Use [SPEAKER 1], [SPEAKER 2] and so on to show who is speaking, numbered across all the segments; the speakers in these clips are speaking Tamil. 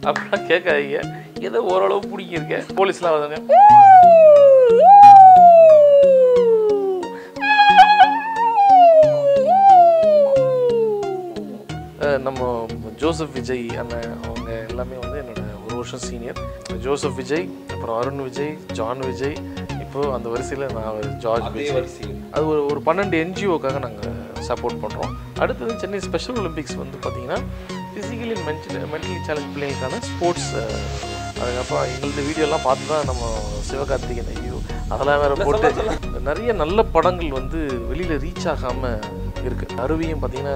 [SPEAKER 1] அப்படிலாம் கேட்காதீங்க. ஏதோ ஓரளவு பிடிக்கிருக்கேன். போலீஸ்லாம் வந்தாங்க. நம்ம ஜோசப் விஜய் அண்ணன் அவங்க எல்லாமே வந்து என்னோட ஒரு வருஷம் சீனியர். ஜோசப் விஜய், அப்புறம் அருண் விஜய், ஜான் விஜய், இப்போது அந்த வரிசையில் நான் ஒரு ஜார்ஜ் விஜய். அது ஒரு 12 NGOக்காக நாங்கள் சப்போர்ட் பண்ணுறோம். அடுத்தது சென்னை ஸ்பெஷல் ஒலிம்பிக்ஸ் வந்து பார்த்திங்கன்னா ஃபிசிக்கலி மென்டலி சேலஞ்ச் பிள்ளைங்களுக்கான ஸ்போர்ட்ஸ். அதுக்கப்புறம் எங்களது வீடியோலாம் பார்த்து தான் நம்ம சிவகார்த்திகேயன் ஐயோ அதெல்லாம் வேறு போட்டு நிறைய நல்ல படங்கள் வந்து வெளியில் ரீச் ஆகாமல் இருக்குது. அருவியும் பார்த்திங்கன்னா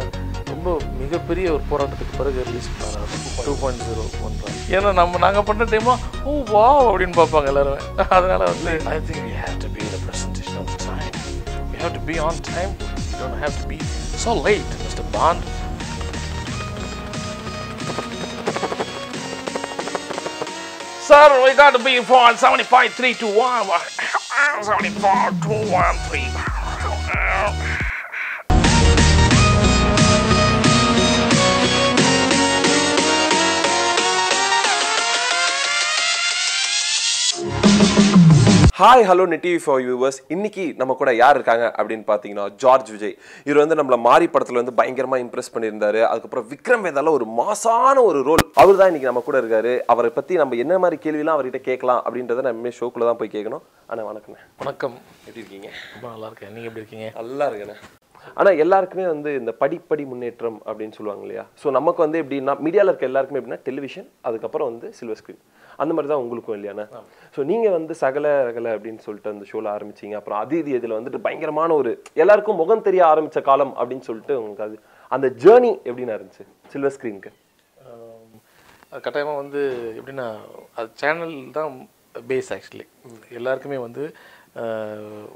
[SPEAKER 1] ரொம்ப மிகப்பெரிய ஒரு போராட்டத்துக்கு பிறகு ரிலீஸ் பண்ணாங்க 2.0 பண்ணுறாங்க. ஏன்னா நாங்கள் பண்ணுற டைமாக ஓ வா அப்படின்னு பார்ப்பாங்க எல்லாருமே. அதனால வந்து I think we have to be the presentation of time. We have to be on time. We don't have to be so late Mister Bond. Sir, we got to be for 75 3 2 1 74 2 1 3.
[SPEAKER 2] Hi hello net TV for viewers. இன்னைக்கு நம்ம கூட யார் இருக்காங்க அப்படின்னு பார்த்தீங்கன்னா ஜார்ஜ் விஜய். இவர் வந்து நம்மள மாரி படத்தில் வந்து பயங்கரமாக இம்ப்ரெஸ் பண்ணியிருந்தாரு. அதுக்கப்புறம் விக்ரம் வேதால ஒரு மாசான ஒரு ரோல். அவர் தான் இன்னைக்கு நம்ம கூட இருக்காரு. அவரை பற்றி நம்ம என்ன மாதிரி கேள்விலாம் அவர்கிட்ட கேட்கலாம் அப்படின்றத நம்ம ஷோக்குள்ள தான் போய் கேட்கணும். ஆனால் வணக்கண்ணே.
[SPEAKER 1] வணக்கம்.
[SPEAKER 2] எப்படி இருக்கீங்க?
[SPEAKER 1] ரொம்ப நல்லா இருக்கேன். நீங்கள் எப்படி இருக்கீங்க?
[SPEAKER 2] நல்லா இருக்கேண்ணே. ஆனால் எல்லாருக்குமே வந்து இந்த படிப்படி முன்னேற்றம் அப்படின்னு சொல்லுவாங்க இல்லையா? ஸோ நமக்கு வந்து எப்படின்னா மீடியாவில் இருக்க எல்லாருக்குமே எப்படின்னா டெலிவிஷன், அதுக்கப்புறம் வந்து சில்வர் ஸ்க்ரீன், அந்த மாதிரி தான் உங்களுக்கும் இல்லையாண்ணா? ஸோ நீங்கள் வந்து சகல அப்படின்னு சொல்லிட்டு அந்த ஷோவில் ஆரம்பிச்சிங்க. அப்புறம் அது இதில் வந்துட்டு பயங்கரமான ஒரு எல்லாருக்கும் முகம் தெரிய ஆரம்பித்த காலம் அப்படின்னு சொல்லிட்டு உங்களுக்கு அது அந்த ஜேர்னி எப்படின்னா இருந்துச்சு சில்வர் ஸ்க்ரீனுக்கு?
[SPEAKER 1] கட்டாயமாக வந்து எப்படின்னா அது சேனல் தான் பேஸ். ஆக்சுவலி எல்லாருக்குமே வந்து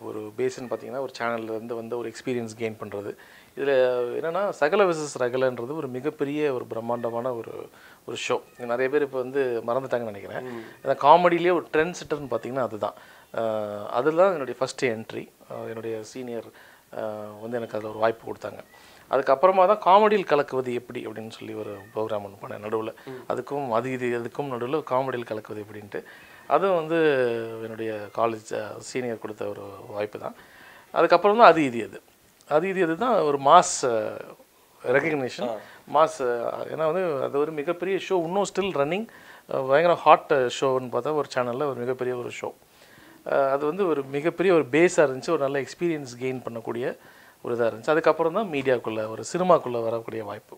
[SPEAKER 1] ஒரு பேஸ்ன்னு பார்த்தீங்கன்னா ஒரு சேனல்லேருந்து வந்து ஒரு எக்ஸ்பீரியன்ஸ் கெயின் பண்ணுறது. இதில் என்னென்னா சகல விசஸ் ரகலன்றது ஒரு மிகப்பெரிய ஒரு பிரம்மாண்டமான ஒரு ஷோ. நிறைய பேர் இப்போ வந்து மறந்துட்டாங்கன்னு நினைக்கிறேன். ஏன்னா காமெடியிலே ஒரு ட்ரெண்ட் செட்டர்னு பார்த்தீங்கன்னா அதுதான். அதில் தான் என்னுடைய ஃபஸ்ட்டு என்ட்ரி. என்னுடைய சீனியர் வந்து எனக்கு அதில் ஒரு வாய்ப்பு கொடுத்தாங்க. அதுக்கப்புறமா தான் காமெடியில் கலக்குவது எப்படி அப்படின்னு சொல்லி ஒரு ப்ரோக்ராம் ஒன்று பண்ணேன் நடுவில். அதுக்கும் நடுவில் காமெடியில் கலக்குவது எப்படின்ட்டு. அதுவும் வந்து என்னுடைய காலேஜ் சீனியர் கொடுத்த ஒரு வாய்ப்பு தான். அதுக்கப்புறம் தான் அது தான் ஒரு மாஸ் ரெகக்னிஷன். மாஸ் ஏன்னா வந்து அது ஒரு மிகப்பெரிய ஷோ. இன்னும் ஸ்டில் ரன்னிங். பயங்கர ஹாட் ஷோன்னு பார்த்தா ஒரு சேனலில் ஒரு மிகப்பெரிய ஒரு ஷோ. அது வந்து ஒரு மிகப்பெரிய ஒரு பேஸாக இருந்துச்சு. ஒரு நல்ல எக்ஸ்பீரியன்ஸ் கெயின் பண்ணக்கூடிய ஒரு இதாக இருந்துச்சு. அதுக்கப்புறம் தான் மீடியாவுக்குள்ளே ஒரு சினிமாக்குள்ளே வரக்கூடிய வாய்ப்பு.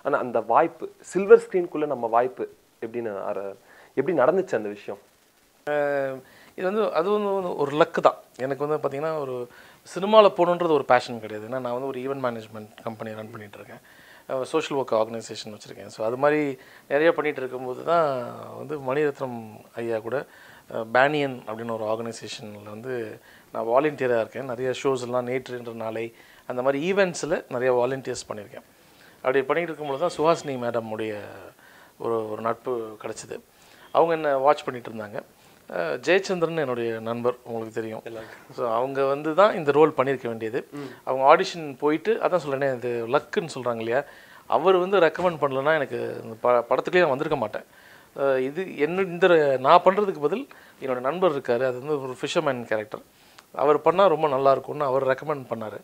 [SPEAKER 2] ஆனால் அந்த வாய்ப்பு சில்வர் ஸ்க்ரீனுக்குள்ளே நம்ம வாய்ப்பு எப்படி நடந்துச்சு அந்த விஷயம்?
[SPEAKER 1] இது வந்து அது வந்து ஒரு லக்கு தான். எனக்கு வந்து பார்த்திங்கன்னா ஒரு சினிமாவில் போகணுன்றது ஒரு பேஷன் கிடையாது. ஏன்னா நான் வந்து ஒரு ஈவெண்ட் மேனேஜ்மெண்ட் கம்பெனி ரன் பண்ணிகிட்ருக்கேன். சோஷியல் ஒர்க் ஆர்கனைசேஷன் வச்சுருக்கேன். ஸோ அது மாதிரி நிறையா பண்ணிகிட்டு இருக்கும்போது தான் வந்து மணிரத்னம் ஐயா கூட பேனியன் அப்படின்னு ஒரு ஆர்கனைசேஷனில் வந்து நான் வாலண்டியராக இருக்கேன். நிறைய ஷோஸ்லாம் நேற்றுன்ற நாளை அந்த மாதிரி ஈவெண்ட்ஸில் நிறைய வாலண்டியர்ஸ் பண்ணியிருக்கேன். அப்படி பண்ணிகிட்டு இருக்கும்போது தான் சுஹாசினி மேடமுடைய ஒரு நட்பு கிடச்சிது. அவங்க என்ன வாட்ச் பண்ணிகிட்டு இருந்தாங்க. ஜெயச்சந்திரன் என்னுடைய நண்பர், உங்களுக்கு தெரியும். ஸோ அவங்க வந்து தான் இந்த ரோல் பண்ணியிருக்க வேண்டியது. அவங்க ஆடிஷன் போயிட்டு அதான் சொல்கிறேனே இது லக்குன்னு சொல்கிறாங்க இல்லையா, அவர் வந்து ரெக்கமெண்ட் பண்ணலன்னா எனக்கு இந்த படத்துலேயே நான் வந்திருக்க மாட்டேன். இது இந்த நான் பண்ணுறதுக்கு பதில் என்னோடய நண்பர் இருக்கார். அது வந்து ஒரு ஃபிஷர்மேன் கேரக்டர். அவர் பண்ணால் ரொம்ப நல்லாயிருக்கும்னு அவர் ரெக்கமெண்ட் பண்ணார்.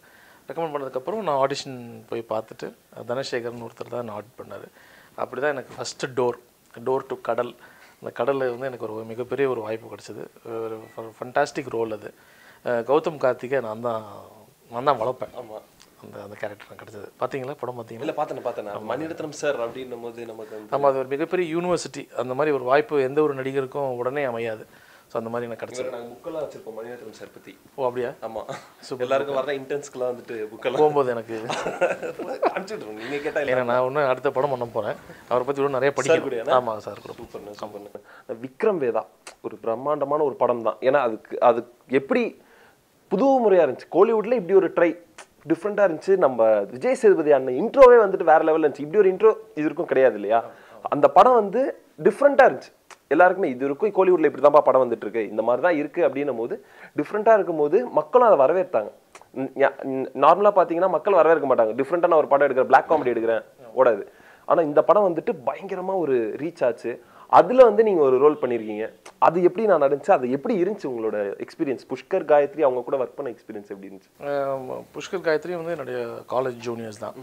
[SPEAKER 1] ரெக்கமெண்ட் பண்ணதுக்கப்புறம் நான் ஆடிஷன் போய் பார்த்துட்டு தனசேகர்னு ஒருத்தர் தான் என்ன ஆடிட் பண்ணார். அப்படி தான் எனக்கு ஃபஸ்ட்டு டோர் டு கடல். அந்த கடலில் வந்து எனக்கு ஒரு மிகப்பெரிய ஒரு வாய்ப்பு கிடச்சிது. ஒரு ஃபண்டாஸ்டிக் ரோல் அது. கௌதம் கார்த்திகை நான் தான் வளர்ப்பேன். ஆமாம், அந்த கேரக்டர் கிடச்சிது. பார்த்தீங்களா படம்? பார்த்தீங்களா?
[SPEAKER 2] இல்லை, பார்த்தேன். மணிரத்னம் சார் அப்படின்னும் போது நமக்கு
[SPEAKER 1] ஆமாம், அது ஒரு மிகப்பெரிய யூனிவர்சிட்டி. அந்த மாதிரி ஒரு வாய்ப்பு எந்த ஒரு நடிகருக்கும் உடனே அமையாது. ஸோ அந்த மாதிரி எனக்கு கிடச்சிது.
[SPEAKER 2] நாங்கள் புக்கெல்லாம் வச்சுருப்போம் மணிரத்னம் சார் பற்றி.
[SPEAKER 1] ஓ அப்படியா?
[SPEAKER 2] ஆமாம். ஸோ எல்லாருக்கும் வர இன்டென்ஸ்க்குலாம் வந்துட்டு புக்கெல்லாம்
[SPEAKER 1] போகும்போது எனக்கு
[SPEAKER 2] அனுப்பிச்சுட்ருவோம். நீங்கள் கேட்டால்
[SPEAKER 1] ஏன்னா நான் ஒன்று அடுத்த படம் பண்ண போகிறேன். அவரை பற்றி இன்னும் நிறைய படிக்கக்கூடிய. ஆமாம் சார்,
[SPEAKER 2] சூப்பர்ண்ணு. விக்ரம் வேதா ஒரு பிரம்மாண்டமான ஒரு படம் தான். ஏன்னா அது எப்படி புது முறையாக இருந்துச்சு. கோலிவுட்டில் இப்படி ஒரு ட்ரை டிஃப்ரெண்ட்டாக இருந்துச்சு. நம்ம விஜய் சேதுபதி அண்ணன் இன்ட்ரோவே வந்துட்டு வேறு லெவலில் இருந்துச்சு. இப்படி ஒரு இன்ட்ரோ இது இருக்கும் கிடையாது இல்லையா? அந்த படம் வந்து டிஃப்ரெண்ட்டாக இருந்துச்சு. எல்லாருக்குமே இது இருக்கும், கோலிவுட்ல இப்படி தான்ப்பா படம் வந்துட்டு இருக்கு, இந்த மாதிரி தான் இருக்கு அப்படின்னும் போது டிஃப்ரெண்ட்டாக இருக்கும்போது மக்களும் அதை வரவேற்றாங்க. நார்மலாக பார்த்தீங்கன்னா மக்கள் வரவேற்க மாட்டாங்க. டிஃப்ரெண்ட்டாக நான் ஒரு படம் எடுக்கிறேன், பிளாக் காமெடி எடுக்கிறேன் ஓடாது. ஆனா இந்த படம் வந்துட்டு பயங்கரமா ஒரு ரீச் ஆச்சு. அதுல வந்து நீங்க ஒரு ரோல் பண்ணிருக்கீங்க. அது எப்படி நான் நடந்துச்சு, அது எப்படி இருந்துச்சு உங்களோட எக்ஸ்பீரியன்ஸ்? புஷ்கர் காயத்ரி அவங்க கூட ஒர்க் பண்ண எக்ஸ்பீரியன்ஸ் எப்படி இருந்துச்சு?
[SPEAKER 1] புஷ்கர் காயத்ரி வந்து என்னுடைய காலேஜ் ஜூனியர்ஸ் தான்.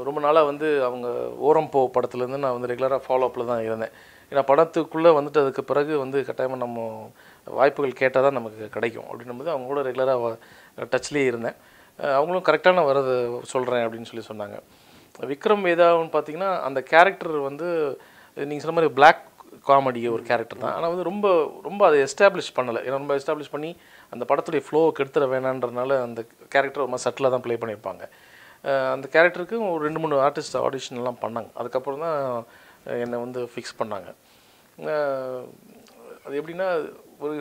[SPEAKER 1] ரொம்ப நாளாக வந்து அவங்க ஓரம் போ படத்துலேருந்து நான் வந்து ரெகுலராக ஃபாலோ அப்பில் தான் இருந்தேன். ஏன்னா படத்துக்குள்ளே வந்துட்டு அதுக்கு பிறகு வந்து கட்டாயமாக நம்ம வாய்ப்புகள் கேட்டால் தான் நமக்கு கிடைக்கும் அப்படின்னும்போது அவங்க கூட ரெகுலராக டச்லேயே இருந்தேன். அவங்களும் கரெக்டாக நான் வரது சொல்கிறேன் அப்படின்னு சொன்னாங்க. விக்ரம் வேதான்னு பார்த்தீங்கன்னா அந்த கேரக்டர் வந்து நீங்கள் சொன்ன மாதிரி பிளாக் காமெடி ஒரு கேரக்டர் தான். ஆனால் வந்து ரொம்ப ரொம்ப அதை எஸ்டாப்ளிஷ் பண்ணலை. ஏன்னா ரொம்ப எஸ்டாப்ளிஷ் பண்ணி அந்த படத்துடைய ஃப்ளோவை கெடுத்துட வேணான்றதுனால அந்த கேரக்டர் ரொம்ப சட்டிலாக தான் ப்ளே பண்ணியிருப்பாங்க. அந்த கேரக்டருக்கு ஒரு 2-3 ஆர்டிஸ்ட் ஆடிஷன்லாம் பண்ணாங்க. அதுக்கப்புறம் தான் என்னை வந்து ஃபிக்ஸ் பண்ணாங்க. அது எப்படின்னா ஒரு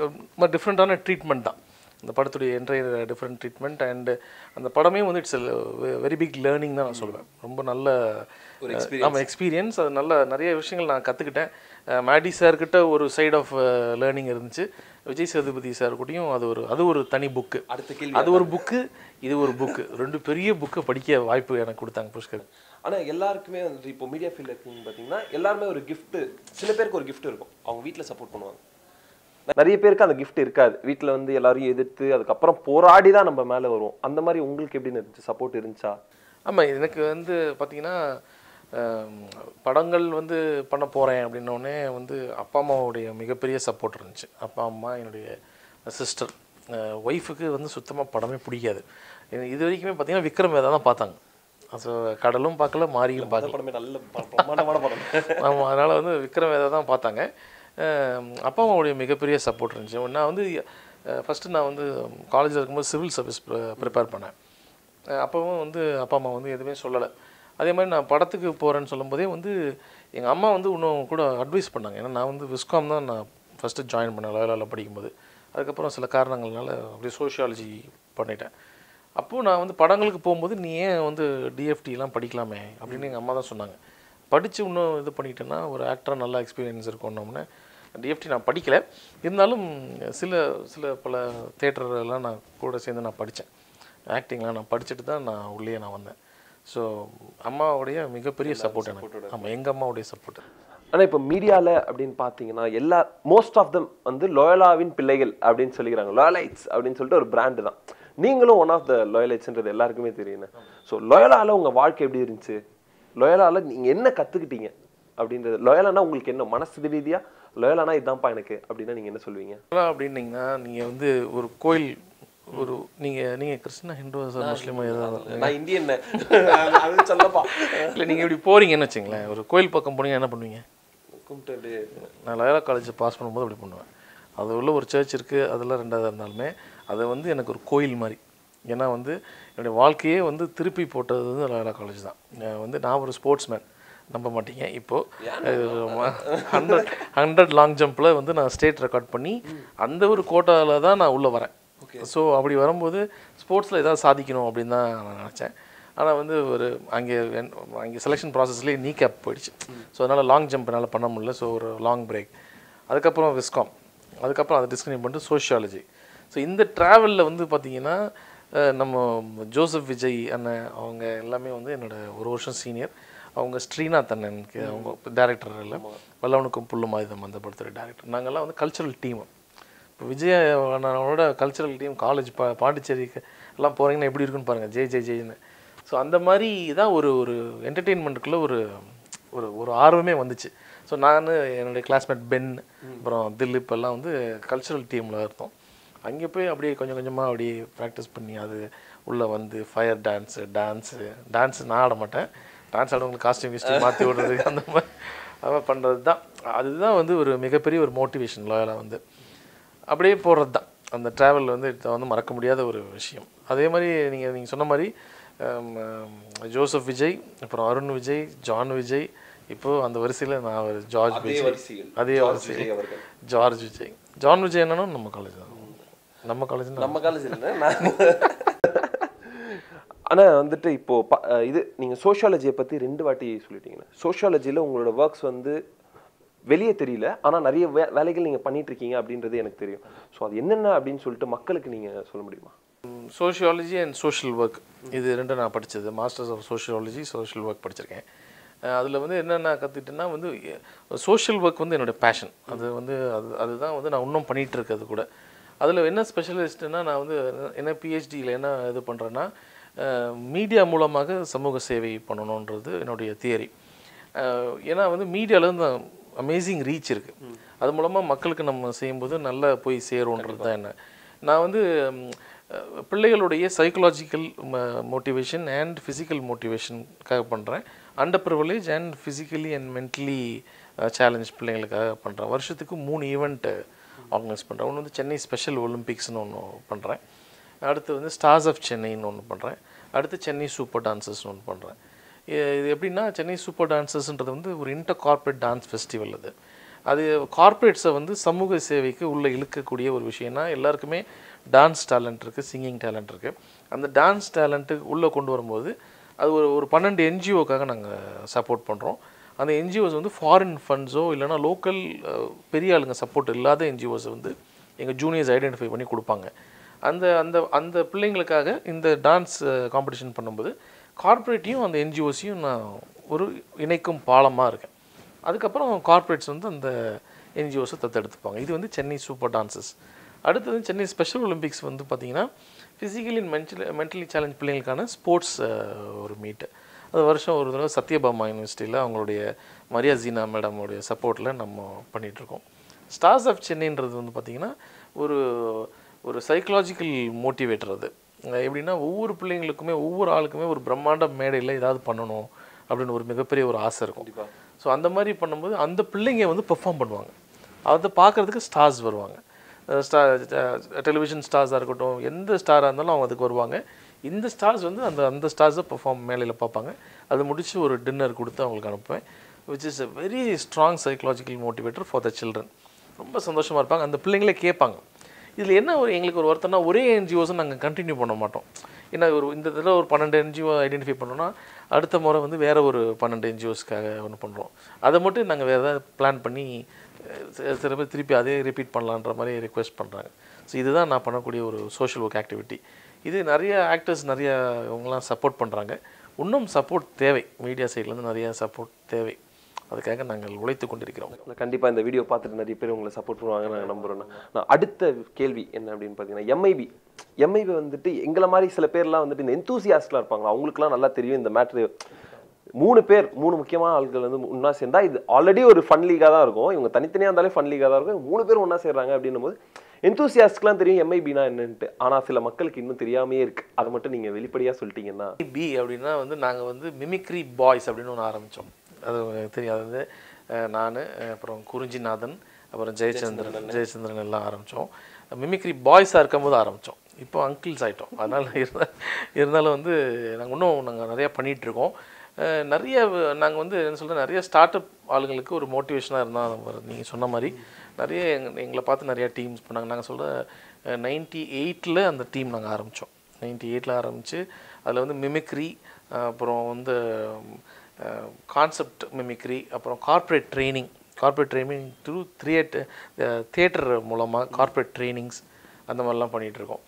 [SPEAKER 1] டிஃப்ரெண்ட்டான ட்ரீட்மெண்ட் தான் அந்த படத்துடைய என்டையர் டிஃப்ரெண்ட் ட்ரீட்மெண்ட். அண்டு அந்த படமே வந்து இட்ஸ் வெரி பிக் லேர்னிங் தான் நான் சொல்லுவேன். ரொம்ப நல்ல நம்ம எக்ஸ்பீரியன்ஸ். அது நல்ல நிறைய விஷயங்கள் நான் கற்றுக்கிட்டேன். மேடி சார்கிட்ட ஒரு சைட் ஆஃப் லேர்னிங் இருந்துச்சு. விஜய் சேதுபதி சார் கூடயும் அது ஒரு தனி புக்கு. அது ஒரு புக்கு, இது ஒரு புக்கு, 2 பெரிய புக்கை படிக்க வாய்ப்பு எனக்கு கொடுத்தாங்க புஷ்கர்.
[SPEAKER 2] ஆனால் எல்லாருக்குமே வந்து இப்போ மீடியா ஃபீல்டில் இருக்குன்னு பார்த்தீங்கன்னா எல்லாருமே ஒரு கிஃப்ட்டு, சில பேருக்கு ஒரு கிஃப்ட் இருக்கும், அவங்க வீட்டில் சப்போர்ட் பண்ணுவாங்க. நிறைய பேருக்கு அந்த கிஃப்ட் இருக்காது. வீட்டில் வந்து எல்லாரையும் எதிர்த்து அதுக்கப்புறம் போராடி தான் நம்ம மேலே வருவோம். அந்த மாதிரி உங்களுக்கு எப்படி இருந்துச்சு? சப்போர்ட் இருந்துச்சா?
[SPEAKER 1] ஆமாம், எனக்கு வந்து பார்த்திங்கன்னா படங்கள் வந்து பண்ண போகிறேன் அப்படின்னோடனே வந்து அப்பா அம்மாவுடைய மிகப்பெரிய சப்போர்ட் இருந்துச்சு. அப்பா அம்மா, என்னுடைய சிஸ்டர், ஒய்ஃபுக்கு வந்து சுத்தமாக படமே பிடிக்காது. இது வரைக்குமே பார்த்திங்கன்னா விக்ரம் வேதா தான் பார்த்தாங்க. ஸோ கடலும் பார்க்கல, மாரியும் பார்க்கல.
[SPEAKER 2] படமே நல்ல பிரமாண்டமான படம்.
[SPEAKER 1] ஆமாம், அதனால் வந்து விக்ரம் வேதா தான் பார்த்தாங்க. அப்பா அம்மாவுடைய மிகப்பெரிய சப்போர்ட் இருந்துச்சு. நான் வந்து ஃபஸ்ட்டு நான் வந்து காலேஜில் இருக்கும்போது சிவில் சர்வீஸ் ப்ரிப்பேர் பண்ணேன். அப்போவும் வந்து அப்பா அம்மா வந்து எதுவுமே சொல்லலை. அதே மாதிரி நான் படத்துக்கு போகிறேன்னு சொல்லும்போதே வந்து எங்கள் அம்மா வந்து இன்னும் கூட அட்வைஸ் பண்ணாங்க. ஏன்னா நான் வந்து விஸ்காம் தான் நான் ஃபஸ்ட்டு ஜாயின் பண்ணேன் லயோலாவில் படிக்கும்போது. அதுக்கப்புறம் சில காரணங்கள்னால அப்படியே சோஷியாலஜி பண்ணிட்டேன். அப்போது நான் வந்து படங்களுக்கு போகும்போது நீ ஏன் வந்து டிஎஃப்டிலாம் படிக்கலாமே அப்படின்னு எங்கள் அம்மா தான் சொன்னாங்க. படித்து இன்னும் இது பண்ணிட்டேன்னா ஒரு ஆக்டராக நல்லா எக்ஸ்பீரியன்ஸ் இருக்கணும்னு டிஎஃப்டி நான் படிக்கலை. இருந்தாலும் சில பல தேட்டரெல்லாம் நான் கூட சேர்ந்து நான் படித்தேன். ஆக்டிங்லாம் நான் படிச்சுட்டு தான் நான் உள்ளே நான் வந்தேன். ஸோ அம்மாவுடைய மிகப்பெரிய சப்போர்ட் எனக்கு. ஆமாம், எங்கள் அம்மாவுடைய சப்போர்ட்.
[SPEAKER 2] ஆனால் இப்போ மீடியாவில் அப்படின்னு பார்த்தீங்கன்னா மோஸ்ட் ஆஃப் தம் வந்து லோயலாவின் பிள்ளைகள் அப்படின்னு சொல்லிக்கிறாங்க. லோயலைட்ஸ் அப்படின்னு சொல்லிட்டு ஒரு பிராண்டு தான். நீங்களும் ஒன் ஆஃப் த லோயலைட்ஸ்ன்றது எல்லாருக்குமே தெரியும். ஸோ லோயலாவில் உங்கள் வாழ்க்கை எப்படி இருந்துச்சு? லோயலாவில் நீங்கள் என்ன கற்றுக்கிட்டீங்க அப்படின்றது? லோயலானா உங்களுக்கு என்ன மனசு ரீதியாக லோயலானா இதுதான்ப்பா எனக்கு அப்படின்னா நீங்கள் என்ன சொல்லுவீங்க?
[SPEAKER 1] அப்படின்னீங்கன்னா நீங்கள் வந்து ஒரு கோயில், ஒரு நீங்கள் கிறிஸ்டினா, ஹிந்துவா, முஸ்லீமா ஏதாவது?
[SPEAKER 2] நான் இந்தியன் சொல்லப்பா.
[SPEAKER 1] இல்லை, நீங்கள் இப்படி போகிறீங்கன்னு வச்சுங்களேன், ஒரு கோயில் பக்கம் போனீங்கன்னா என்ன பண்ணுவீங்க?
[SPEAKER 2] கும்பிட்டு
[SPEAKER 1] நான் லயோலா காலேஜ் பாஸ் பண்ணும்போது அப்படி பண்ணுவேன். அது உள்ள ஒரு சர்ச் இருக்குது, அதெல்லாம் 2வது இருந்தாலுமே அது வந்து எனக்கு ஒரு கோயில் மாதிரி. ஏன்னா வந்து என்னுடைய வாழ்க்கையே வந்து திருப்பி போட்டது வந்து லயோலா காலேஜ் தான். வந்து நான் ஒரு ஸ்போர்ட்ஸ் மேன், நம்ப மாட்டீங்க. இப்போது 100 லாங் ஜம்பில் வந்து நான் ஸ்டேட் ரெக்கார்ட் பண்ணி அந்த ஒரு கோட்டாவில் தான் நான் உள்ளே வரேன். ஸோ அப்படி வரும்போது ஸ்போர்ட்ஸில் எதாவது சாதிக்கணும் அப்படின்னு தான் நான் நினச்சேன். ஆனால் வந்து அங்கே செலெக்ஷன் ப்ராசஸ்லேயே நீ கேப் போயிடுச்சு. ஸோ அதனால் லாங் ஜம்ப் என்னால் பண்ண முடியல. ஸோ ஒரு லாங் பிரேக். அதுக்கப்புறம் விஸ்காம், அதுக்கப்புறம் அதை டிஸ்கன்டினியூ பண்ணிட்டு சோஷியாலஜி. ஸோ இந்த ட்ராவலில் வந்து பார்த்திங்கன்னா நம்ம ஜோசப் விஜய் அண்ணன் அவங்க எல்லாமே வந்து என்னோடய ஒரு வருஷம் சீனியர். அவங்க ஸ்ரீநாத் அண்ணனுக்கு அவங்க டேரக்டர் இல்லை, வல்லவனுக்கும் புல்லும் ஆயுதம் அந்த படத்துடைய டேரக்டர். நாங்கள்லாம் வந்து கல்ச்சுரல் டீம். இப்போ விஜய் அண்ணனோட கல்ச்சுரல் டீம் காலேஜ் பாண்டிச்சேரிக்கு எல்லாம் போகிறீங்கன்னா எப்படி இருக்குன்னு பாருங்கள், ஜெய்னு. ஸோ அந்த மாதிரி தான் ஒரு என்டர்டெயின்மெண்ட்டுக்குள்ளே ஒரு ஆர்வமே வந்துச்சு. ஸோ நான் என்னுடைய கிளாஸ்மேட் பென், அப்புறம் திலீப் எல்லாம் வந்து கல்ச்சுரல் டீமில் இருந்தோம். அங்கே போய் அப்படியே கொஞ்சம் கொஞ்சமாக அப்படியே ப்ராக்டிஸ் பண்ணி அது உள்ளே வந்து ஃபயர் டான்ஸு நான் ஆட மாட்டேன். டான்ஸ் ஆடவங்களுக்கு காஸ்டியூம் மாற்றி விடுறது அந்த மாதிரி பண்ணுறது தான். அதுதான் வந்து ஒரு மிகப்பெரிய ஒரு மோட்டிவேஷன். லோயலாக வந்து அப்படியே போடுறது தான். அந்த ட்ராவல் வந்து இதை வந்து மறக்க முடியாத ஒரு விஷயம். அதே மாதிரி நீங்கள் சொன்ன மாதிரி ஜோசப் விஜய், அப்புறம் அருண் விஜய், ஜான் விஜய், இப்போது அந்த வரிசையில் நான் ஒரு ஜார்ஜ் விஜய், அதே வரிசையில் ஜார்ஜ் விஜய். ஜான் விஜய் என்னன்னா நம்ம காலேஜ் தான். நம்ம காலேஜ்
[SPEAKER 2] ஆனால் வந்துட்டு இப்போது இது நீங்கள் சோஷியாலஜியை பற்றி 2 வாட்டி சொல்லிட்டீங்களே. சோஷியாலஜியில் உங்களோட ஒர்க்ஸ் வந்து வெளியே தெரியல, ஆனால் நிறைய வேலைகள் நீங்கள் பண்ணிகிட்ருக்கீங்க அப்படின்றது எனக்கு தெரியும். ஸோ அது என்னென்ன அப்படின்னு சொல்லிட்டு மக்களுக்கு நீங்கள் சொல்ல முடியுமா?
[SPEAKER 1] சோஷியாலஜி அண்ட் சோஷியல் ஒர்க், இது 2 நான் படித்தது. Masters of sociology, social work படிச்சிருக்கேன். அதில் வந்து என்னென்ன கற்றுக்கிட்டேன்னா வந்து சோஷியல் ஒர்க் வந்து என்னோடய பேஷன். அது வந்து அதுதான் வந்து நான் இன்னும் பண்ணிகிட்டு இருக்கிறது கூட. அதில் என்ன ஸ்பெஷலிஸ்ட்டுன்னா நான் வந்து என்ன பிஹெச்டியில் என்ன இது பண்ணுறேன்னா மீடியா மூலமாக சமூக சேவை பண்ணணுன்றது என்னுடைய தியரி. ஏன்னா வந்து மீடியாவிலேருந்து அமேசிங் ரீச் இருக்குது. அது மூலமாக மக்களுக்கு நம்ம செய்யும்போது நல்லா போய் சேரும்ன்றது தான் என்ன. நான் வந்து பிள்ளைகளுடைய சைக்கலாஜிக்கல் மோட்டிவேஷன் அண்ட் ஃபிசிக்கல் மோட்டிவேஷனுக்காக பண்ணுறேன். Under privilege and physically and mentally challenge பிள்ளைங்களுக்காக பண்ணுறேன். வருஷத்துக்கு 3 ஈவெண்ட் ஆர்கனைஸ் பண்ணுறேன். ஒன்று வந்து சென்னை ஸ்பெஷல் ஒலிம்பிக்ஸ்னு ஒன்று பண்ணுறேன். அடுத்து வந்து ஸ்டார்ஸ் ஆஃப் சென்னைன்னு ஒன்று பண்ணுறேன். அடுத்து சென்னை சூப்பர் டான்சர்ஸ்னு ஒன்று பண்ணுறேன். இது எப்படின்னா சென்னை சூப்பர் டான்சர்ஸ்ன்றது வந்து ஒரு இன்டர் கார்ப்பரேட் டான்ஸ் ஃபெஸ்டிவல். அது கார்ப்பரேட்ஸை வந்து சமூக சேவைக்கு உள்ளே இழுக்கக்கூடிய ஒரு விஷயம்னா எல்லாருக்குமே டான்ஸ் டேலண்ட் இருக்குது, சிங்கிங் டேலண்ட் இருக்குது. அந்த டான்ஸ் டேலண்ட்டு உள்ளே கொண்டு வரும்போது அது ஒரு 12 என்ஜிஓக்காக நாங்கள் சப்போர்ட் பண்ணுறோம். அந்த என்ஜிஓஸ் வந்து ஃபாரின் ஃபண்ட்ஸோ இல்லைனா லோக்கல் பெரிய ஆளுங்க சப்போர்ட் இல்லாத என்ஜிஓஸை வந்து எங்கள் ஜூனியர்ஸ் ஐடென்டிஃபை பண்ணி கொடுப்பாங்க. அந்த அந்த அந்த பிள்ளைங்களுக்காக இந்த டான்ஸ் காம்படிஷன் பண்ணும்போது கார்ப்பரேட்டையும் அந்த என்ஜிஓஸையும் நான் ஒரு இணைக்கும் பாலமாக இருக்கேன். அதுக்கப்புறம் கார்ப்பரேட்ஸ் வந்து அந்த என்ஜிஓஸை தத்தெடுத்துப்பாங்க. இது வந்து சென்னை சூப்பர் டான்சஸ். அடுத்தது சென்னை ஸ்பெஷல் ஒலிம்பிக்ஸ் வந்து பார்த்திங்கன்னா ஃபிசிக்கலி அண்ட் மென்டலி சேலஞ்ச் பிள்ளைங்களுக்கான ஸ்போர்ட்ஸ் ஒரு மீட்டு. அது வருஷம் ஒரு தடவை சத்யபாமா யூனிவர்சிட்டியில் அவங்களுடைய மரியா ஜீனா மேடமுடைய சப்போர்ட்டில் நம்ம பண்ணிகிட்ருக்கோம். ஸ்டார்ஸ் ஆஃப் சென்னைன்றது வந்து பார்த்திங்கன்னா ஒரு சைக்கலாஜிக்கல் மோட்டிவேட்டர். அது எப்படின்னா ஒவ்வொரு பிள்ளைங்களுக்குமே ஒவ்வொரு ஆளுக்குமே ஒரு பிரம்மாண்ட மேடையில் ஏதாவது பண்ணணும் அப்படின்னு ஒரு மிகப்பெரிய ஒரு ஆசை இருக்கும். ஸோ அந்த மாதிரி பண்ணும்போது அந்த பிள்ளைங்க வந்து பெர்ஃபார்ம் பண்ணுவாங்க. அதை பார்க்குறதுக்கு ஸ்டார்ஸ் வருவாங்க. டெலிவிஷன் ஸ்டார்ஸாக இருக்கட்டும், எந்த ஸ்டாராக இருந்தாலும் அவங்க அதுக்கு வருவாங்க. இந்த ஸ்டார்ஸ் வந்து அந்த ஸ்டார்ஸை பெர்ஃபார்ம் மேலையில் பார்ப்பாங்க. அது முடித்து ஒரு டின்னர் கொடுத்து அவங்களுக்கு அனுப்புவேன். Which is a very strong psychological motivator for the children. ரொம்ப சந்தோஷமாக இருப்பாங்க. அந்த பிள்ளைங்களே கேட்பாங்க. இதில் என்ன எங்களுக்கு ஒரு வருத்தம்னா ஒரே என்ஜிஓஸும் நாங்கள் கண்டினியூ பண்ண மாட்டோம். ஏன்னா இந்த இதில் ஒரு 12 என்ஜிஓ ஐடென்டிஃபை பண்ணோன்னா அடுத்த முறை வந்து வேறு ஒரு 12 என்ஜிஓஸ்க்காக ஒன்று பண்ணுறோம். அதை மட்டும் நாங்கள் வேறு ஏதாவது பிளான் பண்ணி சில பேர் திருப்பி அதே ரிப்பீட் பண்ணலான்ற மாதிரி ரெக்வெஸ்ட் பண்ணுறாங்க. ஸோ இதுதான் நான் பண்ணக்கூடிய ஒரு சோஷியல் ஒர்க் ஆக்டிவிட்டி. இது நிறைய ஆக்டர்ஸ் நிறையா இவங்களாம் சப்போர்ட் பண்ணுறாங்க. இன்னும் சப்போர்ட் தேவை. மீடியா சைட்லேருந்து நிறையா சப்போர்ட் தேவை. அதுக்காக நாங்கள் உழைத்து கொண்டிருக்கிறோம்.
[SPEAKER 2] கண்டிப்பாக இந்த வீடியோ பார்த்துட்டு நிறைய பேர் உங்களை சப்போர்ட் பண்ணுவாங்க நான் நம்புகிறேன். நான் அடுத்த கேள்வி என்ன அப்படின்னு பார்த்தீங்கன்னா எம்ஐபி வந்துட்டு எங்களை மாதிரி சில பேர்லாம் வந்துட்டு இந்த எந்தூசியாஸ்ட்லாம் இருப்பாங்க. அவங்களுக்குலாம் நல்லா தெரியும் இந்த மேட்ரு. 3 முக்கியமான ஆட்கள் வந்து ஒன்றா சேர்ந்தா இது ஆல்ரெடி ஒரு ஃபன் லீகாக தான் இருக்கும். இவங்க தனித்தனியாக இருந்தாலே ஃபன் லீகாக தான் இருக்கும். 3 பேர் ஒன்றா சேர்றாங்க அப்படின்னும் போது எந்தூசியாஸ்ட்லாம் தெரியும் எம்ஐபினா என்னன்ட்டு. ஆனால் சில மக்களுக்கு இன்னும் தெரியாமே இருக்குது. அதை மட்டும் நீங்கள் வெளிப்படையாக சொல்லிட்டீங்கன்னா.
[SPEAKER 1] பி அப்படின்னா வந்து நாங்கள் வந்து மிமிக்ரி பாய்ஸ் அப்படின்னு ஒன்று ஆரம்பித்தோம். அது தெரியும். அது வந்து நான் அப்புறம் குறிஞ்சிநாதன் அப்புறம் ஜெயச்சந்திரன் எல்லாம் ஆரம்பித்தோம். மிமிக்ரி பாய்ஸாக இருக்கும்போது ஆரம்பித்தோம். இப்போ அங்கிள்ஸ் ஆகிட்டோம். அதனால் இருந்தாலும் வந்து நாங்கள் நிறையா பண்ணிகிட்ருக்கோம். நிறைய நாங்கள் வந்து என்ன சொல்கிறேன், நிறைய ஸ்டார்ட் அப் ஆளுங்களுக்கு ஒரு மோட்டிவேஷனாக இருந்தால் நீங்கள் சொன்ன மாதிரி நிறைய எங்களை பார்த்து நிறையா டீம்ஸ் பண்ணாங்க. நாங்கள் சொல்கிற 98 அந்த டீம் நாங்கள் ஆரம்பித்தோம். 98 ஆரம்பித்து அதில் வந்து மிமிக்ரி, அப்புறம் வந்து கான்செப்ட் மிமிக்ரி, அப்புறம் கார்ப்பரேட் ட்ரைனிங் த்ரூ தியேட்டர் மூலமாக கார்ப்பரேட் ட்ரைனிங்ஸ் அந்த மாதிரிலாம் பண்ணிகிட்ருக்கோம்.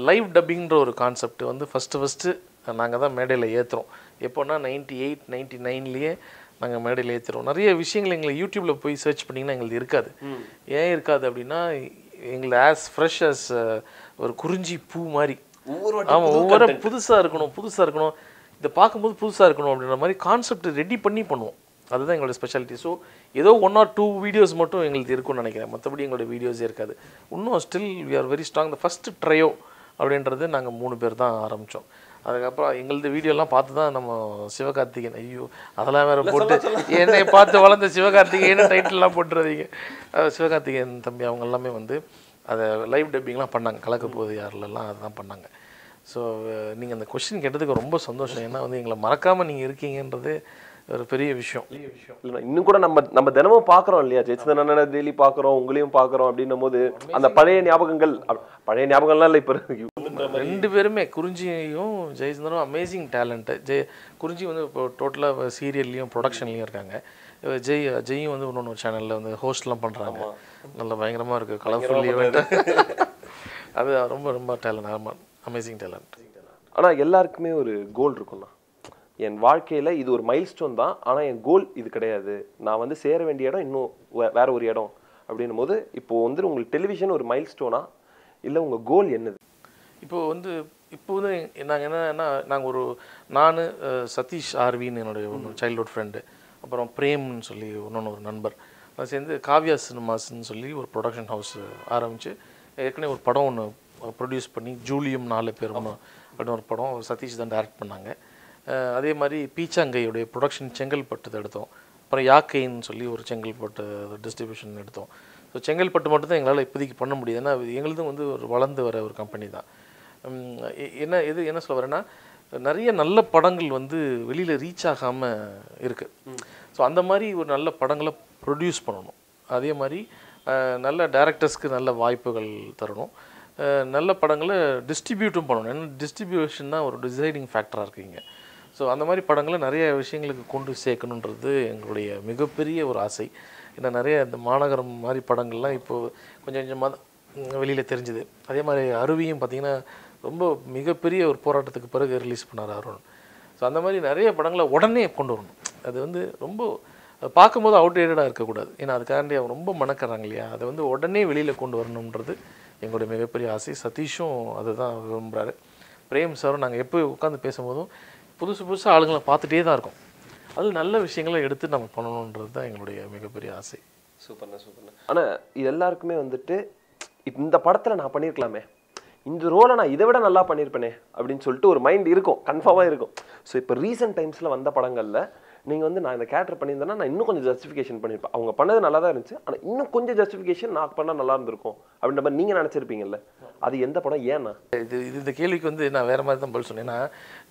[SPEAKER 1] லைவ் டப்பிங்கிற ஒரு கான்செப்ட் வந்து ஃபஸ்ட்டு நாங்கள் தான் மேடையில் ஏற்றுறோம். எப்போன்னா 98, 99லேயே நாங்கள் மேடையில் ஏற்றுறோம். நிறைய விஷயங்கள் எங்களை யூடியூப்பில் போய் சர்ச் பண்ணிங்கன்னா எங்களுக்கு இருக்காது. ஏன் இருக்காது அப்படின்னா எங்களை ஆஸ் ஃப்ரெஷ் அஸ் ஒரு குறிஞ்சி பூ மாதிரி. ஆமாம், ஒவ்வொரு புதுசாக இருக்கணும், இதை பார்க்கும்போது புதுசாக இருக்கணும் அப்படின்ற மாதிரி கான்செப்ட் ரெடி பண்ணி பண்ணுவோம். அதுதான் எங்களோட ஸ்பெஷாலிட்டி. ஸோ ஏதோ 1 or 2 வீடியோஸ் மட்டும் எங்களுக்கு இருக்கும்னு நினைக்கிறேன். மற்றபடி எங்களோட வீடியோஸே இருக்காது. இன்னும் still we are very strong. இந்த ஃபஸ்ட்டு ட்ரையோ அப்படின்றது நாங்கள் 3 பேர் தான் ஆரம்பித்தோம். அதுக்கப்புறம் எங்களது வீடியோலாம் பார்த்து தான் நம்ம சிவகார்த்திகேயன், ஐயோ அதெல்லாம் வேறு போட்டு என்னை பார்த்து வளர்ந்த சிவகார்த்திகேயன் டைட்டில்லாம் போட்டுறதீங்க. சிவகார்த்திகேயன் தம்பி அவங்க எல்லாமே வந்து அதை லைவ் டப்பிங்லாம் பண்ணாங்க. கலக்க போகுது யாரிலலாம் அதுதான் பண்ணாங்க. ஸோ நீங்கள் அந்த கொஸ்டின் கேட்டதுக்கு ரொம்ப சந்தோஷம். ஏன்னா வந்து எங்களை மறக்காமல் நீங்கள் இருக்கீங்கன்றது ஒரு பெரிய விஷயம்.
[SPEAKER 2] இல்லை இன்னும் கூட நம்ம தினமும் பார்க்குறோம் இல்லையா, ஜெயச்சந்திரன் டெய்லி பார்க்குறோம், உங்களையும் பார்க்குறோம் அப்படின்னும் போது அந்த பழைய ஞாபகங்கள்லாம் இல்லை. இப்போ
[SPEAKER 1] 2 பேருமே குறிஞ்சியும் ஜெயச்சந்திரனும் அமேசிங் டேலண்ட்டு. குறிஞ்சி வந்து இப்போ டோட்டலாக சீரியல்லையும் ப்ரொடக்ஷன்லேயும் இருக்காங்க. ஜெயும் வந்து இன்னொன்று சேனலில் வந்து ஹோஸ்ட்லாம் பண்ணுறாங்க. நல்லா பயங்கரமாக இருக்குது, கலர்ஃபுல் ஈவெண்ட். அது ரொம்ப ரொம்ப டேலண்ட், அமேசிங் டேலண்ட்.
[SPEAKER 2] ஆனால் எல்லாருக்குமே ஒரு கோல் இருக்கும்ண்ணா. என் வாழ்க்கையில் இது ஒரு மைல்ஸ்டோன் தான், ஆனால் என் கோல் இது கிடையாது, நான் வந்து சேர வேண்டிய இடம் இன்னும் வேற ஒரு இடம் அப்படின்னும் போது இப்போது வந்து உங்களுக்கு டெலிவிஷன் ஒரு மைல்ஸ்டோனா இல்லை உங்கள் கோல் என்னது?
[SPEAKER 1] இப்போ வந்து நாங்கள் என்னன்னா நான் சதீஷ் ஆர்வின்னு என்னுடைய சைல்ட்ஹுட் ஃப்ரெண்டு, அப்புறம் பிரேம்னு சொல்லி ஒரு நண்பர், அது சேர்ந்து காவ்யா சினிமாஸ்ன்னு சொல்லி ஒரு ப்ரொடக்ஷன் ஹவுஸ் ஆரம்பித்து ஏற்கனவே ஒரு படம் ஒன்று ப்ரொடியூஸ் பண்ணி ஜூலியம் 4 பேரும் அப்படின்னு ஒரு படம் சதீஷ் தான் டைரக்ட் பண்ணாங்க. அதே மாதிரி பீச்சாங்கையுடைய ப்ரொடக்ஷன் செங்கல்பட்டு எடுத்தோம். அப்புறம் யாக்கைன்னு சொல்லி ஒரு செங்கல்பட்டு டிஸ்ட்ரிபியூஷன் எடுத்தோம். ஸோ செங்கல்பட்டு மட்டும் தான் எங்களால் இப்போதைக்கு பண்ண முடியுது. ஏன்னா எங்களுதும் வந்து ஒரு வளர்ந்து வர ஒரு கம்பெனி தான். என்ன சொல்ல வரேன்னா, நிறைய நல்ல படங்கள் வந்து வெளியில் ரீச் ஆகாமல் இருக்குது. ஸோ அந்த மாதிரி ஒரு நல்ல படங்களை ப்ரொடியூஸ் பண்ணணும். அதே மாதிரி நல்ல டைரக்டர்ஸ்க்கு நல்ல வாய்ப்புகள் தரணும். நல்ல படங்களை டிஸ்ட்ரிபியூட்டும் பண்ணணும். ஏன்னா டிஸ்ட்ரிபியூஷன் தான் ஒரு டிசைடிங் ஃபேக்டராக இருக்குங்க. ஸோ அந்த மாதிரி படங்களை நிறைய விஷயங்களுக்கு கொண்டு சேர்க்கணுன்றது எங்களுடைய மிகப்பெரிய ஒரு ஆசை. ஏன்னா நிறைய இந்த மாநகரம் மாதிரி படங்கள்லாம் இப்போது கொஞ்சம் கொஞ்சமாக வெளியில் தெரிஞ்சுது. அதே மாதிரி அருவியும் பார்த்திங்கன்னா ரொம்ப மிகப்பெரிய ஒரு போராட்டத்துக்கு பிறகு ரிலீஸ் பண்ணார் அருண். ஸோ அந்த மாதிரி நிறைய படங்களை உடனே கொண்டு வரணும். அது வந்து ரொம்ப பார்க்கும்போது அவுட்டேட்டடாக இருக்கக்கூடாது. ஏன்னா அதுக்காண்டி அவங்க ரொம்ப மணக்கிறாங்க இல்லையா, அதை வந்து உடனே வெளியில் கொண்டு வரணுன்றது எங்களுடைய மிகப்பெரிய ஆசை. சதீஷும் அதை தான் விரும்புகிறாரு. பிரேம் சாரும் நாங்கள் எப்போ உட்காந்து பேசும்போதும் புதுசாக ஆளுங்களை பார்த்துட்டே தான் இருக்கோம். அது நல்ல விஷயங்களை எடுத்து நம்ம பண்ணணுன்றது தான் எங்களுடைய மிகப்பெரிய ஆசை.
[SPEAKER 2] சூப்பர்ண்ணா. ஆனால் இது எல்லாருக்குமே வந்துட்டு இந்த படத்தில் நான் பண்ணியிருக்கலாமே, இந்த ரோலை நான் இதை விட நல்லா பண்ணியிருப்பேனே அப்படின்னு சொல்லிட்டு ஒரு மைண்ட் இருக்கும், கன்ஃபார்மாக இருக்கும். ஸோ இப்போ ரீசெண்ட் டைம்ஸில் வந்த படங்களில் நீங்கள் வந்து நான் இந்த கேரக்டர் பண்ணியிருந்தேன்னா நான் இன்னும் கொஞ்சம் ஜஸ்டிஃபிகேஷன் பண்ணியிருப்பேன். அவங்க பண்ணது நல்லா தான் இருந்துச்சு, ஆனால் இன்னும் கொஞ்சம் ஜஸ்டிஃபிகேஷன் நான் பண்ணால் நல்லா இருந்திருக்கும் அப்படின்ற மாதிரி நீங்கள் நினச்சிருப்பீங்கல்ல, அது எந்த படம்? ஏன்னா
[SPEAKER 1] இந்த கேள்விக்கு வந்து நான் வேறு மாதிரி தான் பதில் சொன்னேன்.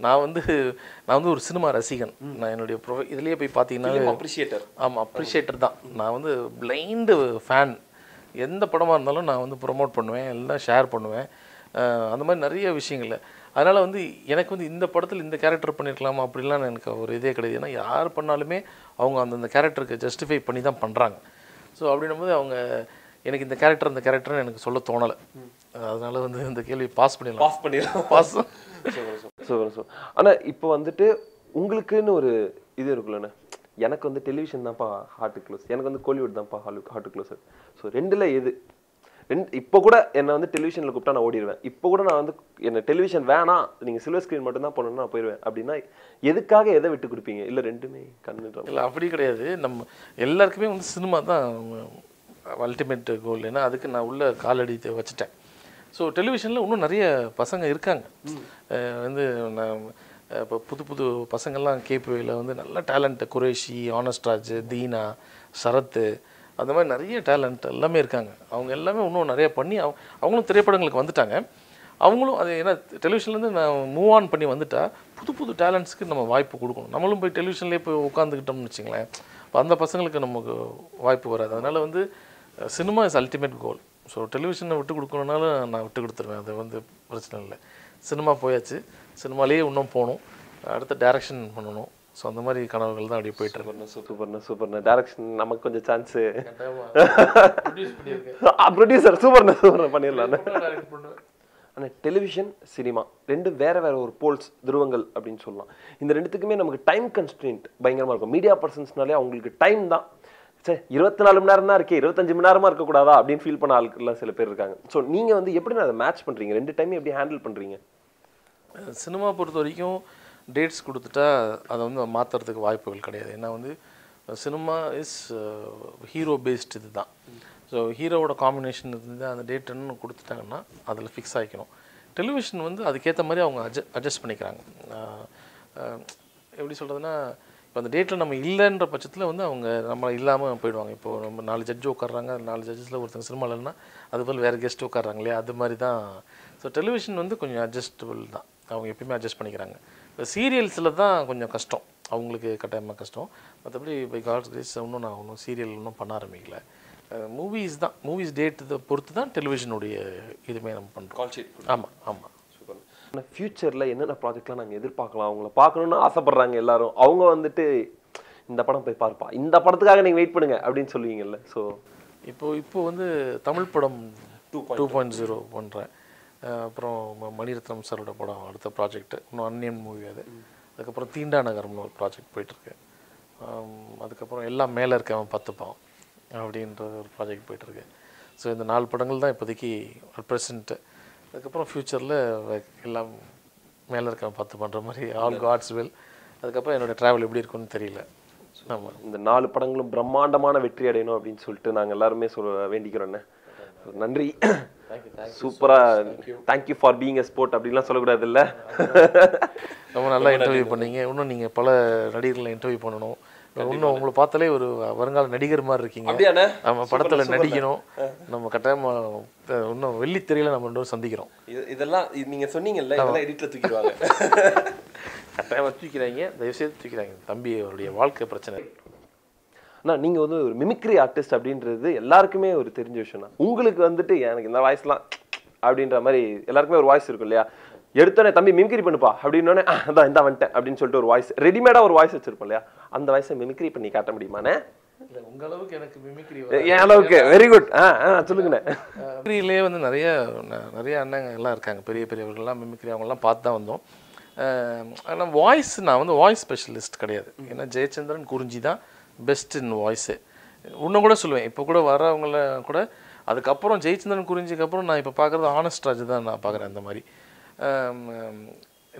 [SPEAKER 1] நான் வந்து ஒரு சினிமா ரசிகன். நான் என்னுடைய இதுலேயே போய் பார்த்தீங்கன்னா
[SPEAKER 2] அப்ரிஷியேட்டர்.
[SPEAKER 1] ஆமாம், அப்ரிஷியேட்டர் தான். நான் வந்து பிளைண்டு ஃபேன். எந்த படமாக இருந்தாலும் நான் வந்து ப்ரொமோட் பண்ணுவேன், எல்லாம் ஷேர் பண்ணுவேன். அந்த மாதிரி நிறைய விஷயங்கள். அதனால் வந்து எனக்கு வந்து இந்த படத்தில் இந்த கேரக்டர் பண்ணியிருக்கலாமா அப்படிலாம் எனக்கு ஒரு இதே கிடையாது. ஏன்னா யார் பண்ணாலுமே அவங்க அந்தந்த கேரக்டருக்கு ஜஸ்டிஃபை பண்ணி தான் பண்ணுறாங்க. ஸோ அப்படின்னும்போது அவங்க எனக்கு இந்த கேரக்டர்னு எனக்கு சொல்ல தோணலை. அதனால் வந்து இந்த கேள்வி பாஸ் பண்ணிடலாம்.
[SPEAKER 2] சூப்பர். ஆனால் இப்போ வந்துட்டு உங்களுக்குன்னு ஒரு இது இருக்குல்லண்ணே, எனக்கு வந்து டெலிவிஷன் தான்ப்பா ஹார்ட் க்ளோஸ், எனக்கு வந்து கோலிவுட் தான்ப்பா ஹார்ட் க்ளோஸ். ஸோ ரெண்டில் எது? இப்போ கூட என்னை வந்து டெலிவிஷனில் கூப்பிட்டா நான் ஓடிடுவேன். இப்போ கூட நான் வந்து என்ன டெலிவிஷன் வேணாம், நீங்கள் சில்வர் ஸ்க்ரீன் மட்டும்தான் பண்ணணும்னு நான் போயிடுவேன் அப்படின்னா எதுக்காக எதை விட்டு கொடுப்பீங்க? இல்லை ரெண்டுமே கண்ணுன்ற?
[SPEAKER 1] இல்லை, அப்படி கிடையாது. நம்ம எல்லாருக்குமே வந்து சினிமா தான் அல்டிமேட் கோல். ஏன்னா அதுக்கு நான் உள்ள காலடி வச்சுட்டேன். ஸோ டெலிவிஷனில் இன்னும் நிறைய பசங்க இருக்காங்க. வந்து நான் இப்போ புது பசங்கள்லாம் கேபிஐயில் வந்து நல்ல டேலண்ட்டு, குரேஷி, ஆனஸ்ட்ராஜ், தீனா, சரத்து, அந்த மாதிரி நிறைய டேலண்ட் எல்லாமே இருக்காங்க. அவங்க எல்லாமே இன்னும் நிறைய பண்ணி அவங்களும் திரைப்படங்களுக்கு வந்துட்டாங்க. அவங்களும் அது ஏன்னா டெலிவிஷன்லேருந்து நான் மூவ் ஆன் பண்ணி வந்துட்டா புது டேலண்ட்ஸ்க்கு நம்ம வாய்ப்பு கொடுக்கணும். நம்மளும் போய் டெலிவிஷன்லேயே போய் உட்காந்துக்கிட்டோம்னு வச்சுங்களேன், அந்த பசங்களுக்கு நமக்கு வாய்ப்பு வராது. அதனால் வந்து cinema is ultimate goal. So டெலிவிஷனை விட்டு கொடுக்கணுன்னாலும் நான் விட்டு கொடுத்துருவேன், அது வந்து பிரச்சனை இல்லை. சினிமா போயாச்சு, சினிமாலேயே இன்னும் போகணும், அடுத்த டைரக்ஷன் பண்ணணும். ஸோ அந்த மாதிரி கனவுகள் தான் அப்படியே போயிட்டு இருக்கேன்.
[SPEAKER 2] சூப்பர்ண்ணா. டைரக்ஷன் நமக்கு கொஞ்சம் சான்ஸு, ப்ரொடியூசர் சூப்பர்ண்ணா பண்ணிடலான்னு. ஆனால் டெலிவிஷன் சினிமா ரெண்டும் வேறு ஒரு போல்ஸ், துருவங்கள் அப்படின்னு சொல்லலாம். இந்த ரெண்டுத்துக்குமே நமக்கு டைம் கன்ஸ்ட்ரெயின்ட் பயங்கரமாக இருக்கும். மீடியா பர்சன்ஸ்னாலே அவங்களுக்கு டைம் தான், சரி 24 மணி நேரம் தான் இருக்கே, 25 மணி நேரமாக இருக்கக்கூடாதா அப்படின்னு ஃபீல் பண்ண ஆட்கள்லாம் சில பேர் இருக்காங்க. ஸோ நீங்கள் வந்து எப்படி அதை மேட்ச் பண்ணுறீங்க, ரெண்டு டைமே எப்படி ஹேண்டில் பண்ணுறீங்க?
[SPEAKER 1] சினிமா பொறுத்த வரைக்கும் டேட்ஸ் கொடுத்துட்டா அதை வந்து மாற்றுறதுக்கு வாய்ப்புகள் கிடையாது. ஏன்னா வந்து சினிமா இஸ் ஹீரோ பேஸ்டு இது தான். ஸோ ஹீரோவோட காம்பினேஷன் இருந்து அந்த டேட்டுன்னு கொடுத்துட்டாங்கன்னா அதில் ஃபிக்ஸ் ஆகிக்கணும். டெலிவிஷன் வந்து அதுக்கேற்ற மாதிரி அவங்க அட்ஜஸ்ட் பண்ணிக்கிறாங்க. எப்படி சொல்கிறதுனா, இப்போ அந்த டேட்டில் நம்ம இல்லைன்ற பட்சத்தில் வந்து அவங்க நம்ம இல்லாமல் போயிடுவாங்க. இப்போது நம்ம 4 ஜட்ஜு உட்காடுறாங்க, 4 ஜட்ஜஸில் ஒருத்தங்க சினிமாவில் இல்லைன்னா அதுபோல் வேறு கெஸ்ட்டு உட்காடுறாங்க இல்லையா, அது மாதிரி தான். ஸோ டெலிவிஷன் வந்து கொஞ்சம் அட்ஜஸ்டபிள் தான், அவங்க எப்பயுமே அட்ஜஸ்ட் பண்ணிக்கிறாங்க. இப்போ சீரியல்ஸில் தான் கொஞ்சம் கஷ்டம், அவங்களுக்கு கட்டாயமாக கஷ்டம். மற்றபடி பை காட்ஸ் கிரேஸ் நான் சீரியல் இன்னும் பண்ண ஆரம்பிக்கல. மூவிஸ் தான், மூவிஸ் டேட் இதை பொறுத்து தான் டெலிவிஷனுடைய இதுவுமே நம்ம பண்ணுறோம்.
[SPEAKER 2] Call sheet.
[SPEAKER 1] ஆமாம்.
[SPEAKER 2] சூப்பர். ஆனால் ஃப்யூச்சரில் என்னென்ன ப்ராஜெக்ட்லாம் நாங்கள் எதிர்பார்க்கலாம்? அவங்கள பார்க்கணுன்னு ஆசைப்பட்றாங்க எல்லாரும். அவங்க வந்துட்டு இந்த படம் போய் பார்ப்பா, இந்த படத்துக்காக நீங்கள் வெயிட் பண்ணுங்க அப்படின்னு சொல்லுவீங்கல்ல. ஸோ இப்போ வந்து தமிழ் படம் 2.0 பண்ணுறேன். அப்புறம் மணிரத்னம் சாரோட படம் அடுத்த ப்ராஜெக்ட், இன்னும் அன்னியன் மூவி அது
[SPEAKER 1] அதுக்கப்புறம் தீண்டா நகரம்னு ஒரு ப்ராஜெக்ட் போயிட்டுருக்கு. அதுக்கப்புறம் எல்லாம் மேலே இருக்கவன் பார்த்துப்பான் அப்படின்ற ஒரு ப்ராஜெக்ட் போயிட்டுருக்கு. ஸோ இந்த 4 படங்கள் தான் இப்போதைக்கு ப்ரெசண்ட்டு. அதுக்கப்புறம் ஃப்யூச்சரில் எல்லாம் மேலே இருக்கவன் பார்த்து பண்ணுற மாதிரி ஆல் காட்ஸ் வில். அதுக்கப்புறம் என்னோடய ட்ராவல் எப்படி இருக்குன்னு தெரியல. ஆமாம்,
[SPEAKER 2] இந்த 4 படங்களும் பிரம்மாண்டமான வெற்றி அடையணும் அப்படின்னு சொல்லிட்டு நாங்கள் எல்லாருமே வேண்டிக்கிறோண்ணே. நன்றி, சூப்பராக thank you for being a sport அப்படின்லாம் சொல்லக்கூடாது இல்லை.
[SPEAKER 1] ரொம்ப நல்லா இன்டர்வியூ பண்ணீங்க. இன்னும் நீங்கள் பல நடிகர்களை இன்டர்வியூ பண்ணணும். இன்னும் உங்களை பார்த்தாலே ஒரு வருங்கால நடிகர் மாதிரி இருக்கீங்க. நம்ம படத்தில் நடிக்கணும். நம்ம கட்டாயமாக இன்னும் வெள்ளித்திரையில் நம்ம இன்னும் சந்திக்கிறோம்.
[SPEAKER 2] இதெல்லாம் நீங்கள் சொன்னீங்கல்ல, இதெல்லாம் எடிட்டில் தூக்கிடுவாங்க.
[SPEAKER 1] கட்டாயமாக தூக்கிறாங்க, தயவுசெய்து தூக்கிறாங்க. தம்பி அவருடைய வாழ்க்கை பிரச்சனை.
[SPEAKER 2] ஆனால் நீங்கள் வந்து ஒரு மிமிக்ரி ஆர்டிஸ்ட் அப்படின்றது எல்லாருக்குமே ஒரு தெரிஞ்ச விஷயம் தான். உங்களுக்கு வந்துட்டு எனக்கு இந்த வாய்ஸ்லாம் அப்படின்ற மாதிரி எல்லாருக்குமே ஒரு வாய்ஸ் இருக்கும் இல்லையா? எடுத்தோடனே தம்பி மிமிக்ரி பண்ணுப்பா அப்படின்னோடனே அதான் இந்த வந்துட்டேன் அப்படின்னு சொல்லிட்டு ஒரு வாய்ஸ், ரெடிமேடாக ஒரு வாய்ஸ் வச்சிருப்போம் இல்லையா? அந்த வாய்ஸை மிமிக்ரி பண்ணி காட்ட முடியுமாண்ணே?
[SPEAKER 1] இல்லை, உங்கள் அளவுக்கு எனக்கு மிமிக்ரி
[SPEAKER 2] என் அளவுக்கு வெரி குட். சொல்லுங்கண்ணே.
[SPEAKER 1] மிமிக்ரியிலே வந்து நிறைய அண்ணங்க எல்லாம் இருக்காங்க, பெரிய பெரியவர்கள்லாம் மிமிக்ரி அவங்கெல்லாம் பார்த்து தான் வந்தோம். ஆனால் வாய்ஸ் நான் வந்து வாய்ஸ் ஸ்பெஷலிஸ்ட் கிடையாது. ஏன்னா ஜெயச்சந்திரன் குறிஞ்சி தான் பெஸ்ட் இன் வாய்ஸு. இன்னும் கூட சொல்லுவேன், இப்போ கூட வரவங்கள கூட அதுக்கப்புறம் ஜெயச்சந்திரன் குறிஞ்சிக்கு அப்புறம் நான் இப்போ பார்க்குறது ஆனஸ்ட் ராஜ் தான் நான் பார்க்குறேன். அந்த மாதிரி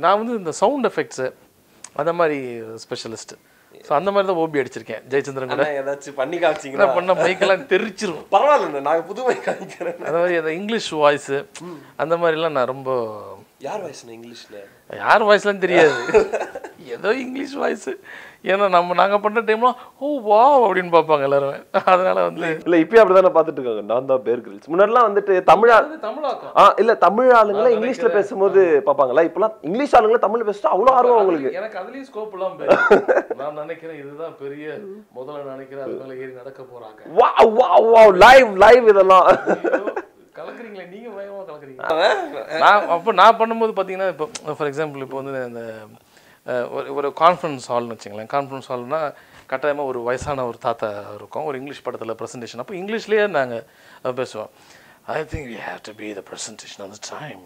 [SPEAKER 1] நான் வந்து இந்த சவுண்ட் எஃபெக்ட்ஸு அந்த மாதிரி ஸ்பெஷலிஸ்ட்டு. ஸோ அந்த மாதிரி தான் ஓபி அடிச்சிருக்கேன் ஜெயச்சந்திரன் கூட.
[SPEAKER 2] ஏதாச்சும் பண்ணி காமிச்சிங்கன்னா
[SPEAKER 1] பண்ண மைக்கெல்லாம் தெரிச்சிரும்.
[SPEAKER 2] பரவாயில்ல, நாங்கள் புது மைக் காமிக்கிறேன்.
[SPEAKER 1] அந்த மாதிரி அந்த இங்கிலீஷ் வாய்ஸு அந்த மாதிரிலாம் நான் ரொம்ப.
[SPEAKER 2] யார் வாய்ஸ்ண்ணா இங்கிலீஷில்?
[SPEAKER 1] யார் வாய்ஸ்லாம் தெரியாது, ஏதோ இங்கிலீஷ் வாய்ஸு. ஏன்னா நாங்கள் பண்ணுற டைம்லாம் ஓ வா அப்படின்னு பார்ப்பாங்க எல்லாருமே. அதனால வந்து
[SPEAKER 2] இல்லை, இப்போயும் அப்படி தானே பார்த்துட்டு இருக்காங்க. நான் தான் பேர் கிரில்ஸ். முன்னாடிலாம் வந்துட்டு தமிழாக்கம் இல்லை, தமிழ் ஆளுங்களாம் இங்கிலீஷில் பேசும்போது பார்ப்பாங்களா? இப்போலாம் இங்கிலீஷ் ஆளுங்களை தமிழ் பேசிட்டு அவ்வளோ ஆர்வம் உங்களுக்கு.
[SPEAKER 1] எனக்கு அதுலேயும் ஸ்கோப் எல்லாம் நான் நினைக்கிறேன் இதுதான் பெரிய முதல்ல நினைக்கிறேன். அது மேலே ஏறி நடக்க போகிறாங்க.
[SPEAKER 2] வா வா வா லைவ் இதெல்லாம்
[SPEAKER 1] கலக்குறீங்களே நீங்கள், பயமாக கலக்குறீங்க. நான் பண்ணும்போது பார்த்தீங்கன்னா, இப்போ ஃபார் எக்ஸாம்பிள் இப்போ வந்து இந்த ஒரு கான்ஃபரன்ஸ் ஹால்னு வச்சுங்களேன். கான்ஃபரன்ஸ் ஹால்னால் கட்டாயமாக ஒரு வயசான ஒரு தாத்தா இருக்கும். ஒரு இங்கிலீஷ் படத்தில் ப்ரெசன்டேஷன், அப்போ இங்கிலீஷ்லேயே நாங்கள் பேசுவோம். I think you have to be the presentation on the time,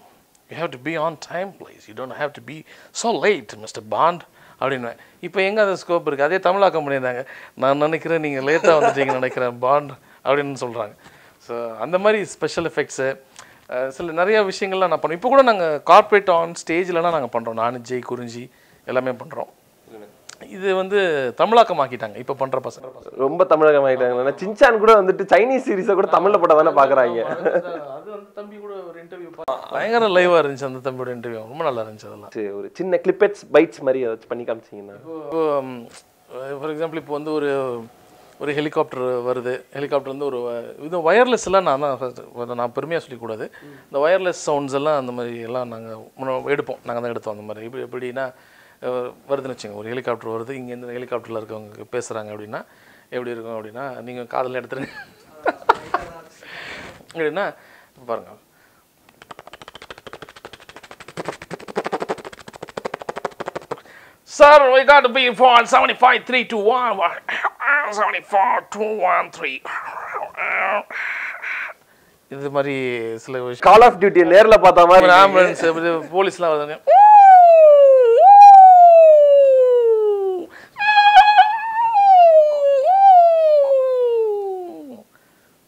[SPEAKER 1] you have to be on time please, you don't have to be so late Mister Bond அப்படின்னு. இப்போ எங்கே அந்த ஸ்கோப் இருக்குது? அதே தமிழாக்கம் பண்ணியிருந்தாங்க. நான் நினைக்கிறேன் நீங்கள் லேட்டாக வந்துட்டீங்கன்னு நினைக்கிறேன் பாண்ட் அப்படின்னு சொல்கிறாங்க. ஸோ அந்த மாதிரி ஸ்பெஷல் எஃபெக்ட்ஸு சில நிறையா விஷயங்கள்லாம் நான் பண்ணுவோம். இப்போ கூட நாங்கள் கார்ப்பரேட் ஆன் ஸ்டேஜ்லலாம் நாங்கள் பண்ணுறோம். நான் ஜெய் குறிஞ்சி எல்லாமே பண்ணுறோம். இது வந்து தமிழாக்கமாக்கிட்டாங்க இப்போ பண்ணுற பசங்க.
[SPEAKER 2] ரொம்ப தமிழகமாக்கிட்டாங்க. சின்சான் கூட வந்துட்டு சைனீஸ் சீரீஸை கூட தமிழில் போட்டால் தானே பார்க்குறாங்க.
[SPEAKER 1] அது வந்து தம்பி கூட ஒரு இன்டர்வியூ பயங்கர லைவாக இருந்துச்சு. அந்த தம்பியோட இன்டர்வியூ ரொம்ப நல்லா இருந்துச்சு. அதெல்லாம்
[SPEAKER 2] சரி, ஒரு சின்ன கிளிப்பெட்ஸ் பைட்ஸ் மாதிரி ஏதாச்சும் பண்ணி காமிச்சிங்கன்னா.
[SPEAKER 1] ஃபார் எக்ஸாம்பிள் இப்போ வந்து ஒரு ஹெலிகாப்டர் வருது. ஹெலிகாப்டர்லேருந்து ஒரு இது வயர்லெஸ் எல்லாம் நான் பெருமையாக சொல்லிக்கூடாது. இந்த வயர்லெஸ் சவுண்ட்ஸ் எல்லாம் அந்த மாதிரி எல்லாம் நாங்கள் எடுப்போம். நாங்கள் தான் எடுத்தோம். அந்த மாதிரி எப்படின்னா வருதுன்னு வச்சுங்க, ஒரு ஹெலிகாப்டர் வருது, இங்கேருந்து ஹெலிகாப்டரில் இருக்கவங்க பேசுகிறாங்க அப்படின்னா எப்படி இருக்கும் அப்படின்னா, நீங்கள் காதில் எடுத்துருங்க அப்படின்னா பாருங்கள். Sir, we got to be for 75 3 2 1 74 2 1 3. இது மாதிரி சில விஷயம்.
[SPEAKER 2] கால் ஆஃப் டியூட்டி நேர்ல பார்த்த மாதிரி
[SPEAKER 1] ஆம்புலன்ஸ் போலீஸ்லாம் வருதுங்க.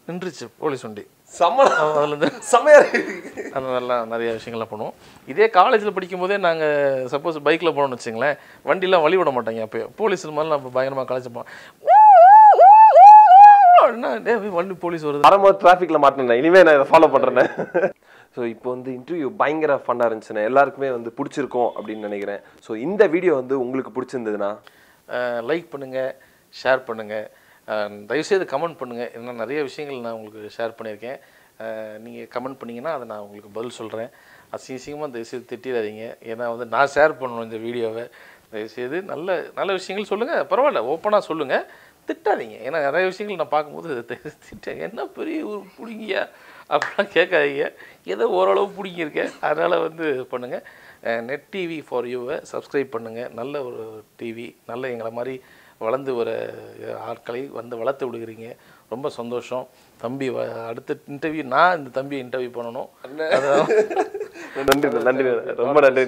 [SPEAKER 1] நின்றுச்சு போலீஸ் வண்டி. அதுலேருந்து அந்த மாதிரிலாம் நிறைய விஷயங்கள்லாம் பண்ணுவோம். இதே காலேஜில் படிக்கும்போதே நாங்கள் சப்போஸ் பைக்கில் போனோம்னு வச்சுங்களேன், வண்டிலாம் வழி விட மாட்டாங்க. அப்போ போலீஸ் மாதிரி நம்ம பயங்கரமாக காலேஜ் போனோம். வண்டி போலீஸ் வருது,
[SPEAKER 2] வரும்போது டிராஃபிக்கில் மாட்டினேன். இனிமேல் நான் இதை ஃபாலோ பண்ணுறேன். ஸோ இப்போ வந்து இன்டர்வியூ பயங்கர ஃபன்னாக இருந்துச்சுண்ணே. எல்லாருக்குமே வந்து பிடிச்சிருக்கும் அப்படின்னு நினைக்கிறேன். ஸோ இந்த வீடியோ வந்து உங்களுக்கு பிடிச்சிருந்ததுன்னா
[SPEAKER 1] லைக் பண்ணுங்கள், ஷேர் பண்ணுங்கள், தயவுசெய்து கமெண்ட் பண்ணுங்கள். ஏன்னா நிறைய விஷயங்கள் நான் உங்களுக்கு ஷேர் பண்ணியிருக்கேன். நீங்கள் கமெண்ட் பண்ணிங்கன்னா அதை நான் உங்களுக்கு பதில் சொல்கிறேன். அசிங்கமாக தயவுசெய்து திட்டிடாதீங்க. ஏன்னா வந்து நான் ஷேர் பண்ணணும் இந்த வீடியோவை. தயவுசெய்து நல்ல நல்ல விஷயங்கள் சொல்லுங்கள், பரவாயில்ல, ஓப்பனாக சொல்லுங்கள், திட்டாதீங்க. ஏன்னா நிறைய விஷயங்கள் நான் பார்க்கும்போது என்ன பெரிய ஒரு பிடிங்கியா அப்படிலாம் கேட்காதீங்க. ஏதோ ஓரளவு பிடிங்கிருக்கேன், அதனால் வந்து பண்ணுங்கள். நெட் டிவி ஃபார் யூவை சப்ஸ்கிரைப் பண்ணுங்கள். நல்ல ஒரு டிவி, நல்ல எங்களை மாதிரி வளர்ந்து ஒரு ஆட்களை வந்து வளர்த்து விடுகிறீங்க. ரொம்ப சந்தோஷம். தம்பி அடுத்த இன்டர்வியூ நான் இந்த தம்பியை இன்டர்வியூ பண்ணணும்.
[SPEAKER 2] நன்றி, ரொம்ப நன்றி.